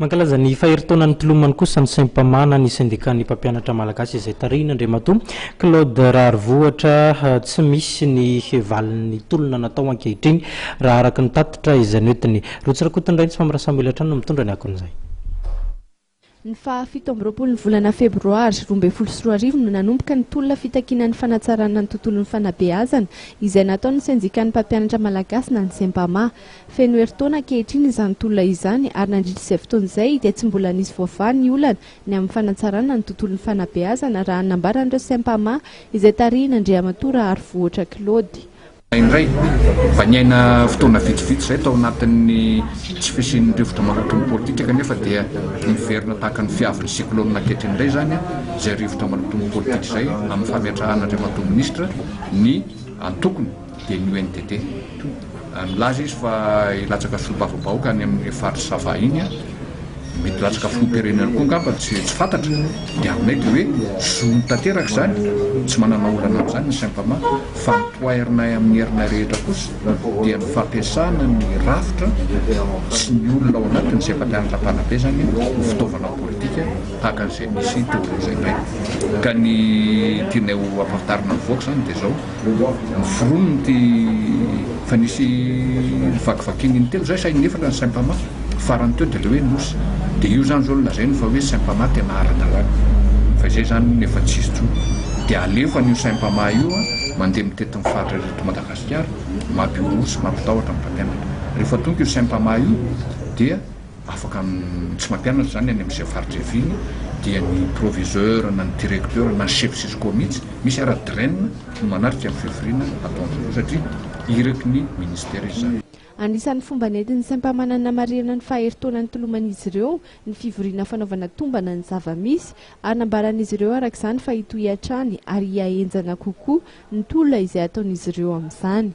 Mankalaza ny faheritaonan'ny Tolomany kosa ny Saint-Pamana ny sindikany mpampianatra malagasy izay tarihina Andriamatoa Claude Rarivohatra tsy misy ny valin'ny tolona natao ankehitriny raha araka ny tatitra izay noentiny. Rotsirakotindray tsy famirasambelatran no mitondra ny akon'izay. Ny fahafito amby roapolo ny volana febroary 2024 no nanomboka ny tolona fitakinan'ny fanatsarana ny tontolon'ny fanabeazana izay nataon'ny sindikany mpampianatra malagasy na ny Saint-Pama. Feno heritaona ankehitriny izany tolona izany ary nandritra izay fotoana izay dia tsy mbola nisy vaovany ny olana ny amin'ny fanatsarana ny tontolon'ny fanabeazana raha nambaran'ireo Saint-Pama izay tarihina Andriamatoa Rarivohatra Claude. Indray vaniaina fotoana vitsivitsy izay tao anatin'ny tsy fisian'ny rivotra maloto ny politika kanefa dia miverina tahaka ny fiavin'ny siklôna ankehitriny indray zany izay rivotra maloto ny politika izay amin'ny fametrahana Andriamatoa ministra ny antokony dia ny UNDT. Milaza izy fa ilatsaka filombavambahoaka any amin'ny faritra Sava iny mety latsaka filoam-pirenena koa angamba tsy fantatra dia aminay dia hoe zony tanteraka izany tsy manana olana amin'izany ny Saint-Pama fa mitoairina amin'ny herina rehetra kosa dia ny fampiasana ny rafitra sy ny olona ao anatiny izay mpampianatra mpanabe zany ny fitaovana politika tahaka an'izay misy teorizay indray ka ny tianay ho ampahafantarina mivoaka zany dia zao ny foronony ty fa nisy vakivakiny ny telo zay sainy nefatra ny Saint-Pama farany teo dia le hoe nosy dia io zany zao lazainy fa hoe Saint-Pama tena ara-dalàna fa izay zany nefa tsisy tsony dia alefa n'io Saint-Pama io mandeha mitetin'ny faritra reto Madagasikara mampiorosy mampitahotra ny mpampianatra. Rehefa tonga io Saint-Pama io dia afaka tsy mampianatra zany any amin'izay faritra eviny dia ny proviseur na ny directeur na ny chef Cisco mihitsy misy ara-draine no manaritra amin'ny fivoriana ataon'izao satria iraky ny ministère izy zany. Anisan'ny fomba nentin'ny Saint-Pama namarihana ny faheritaonan'ny toloman'izy ireo ny fivoriana fanaovana tombana ny zava-misy ary nambaran'izy ireo arak'izany fa hitohy hatrany ary hiahenjana kokoa ny tolona izay ataon'izy ireo amin'izany.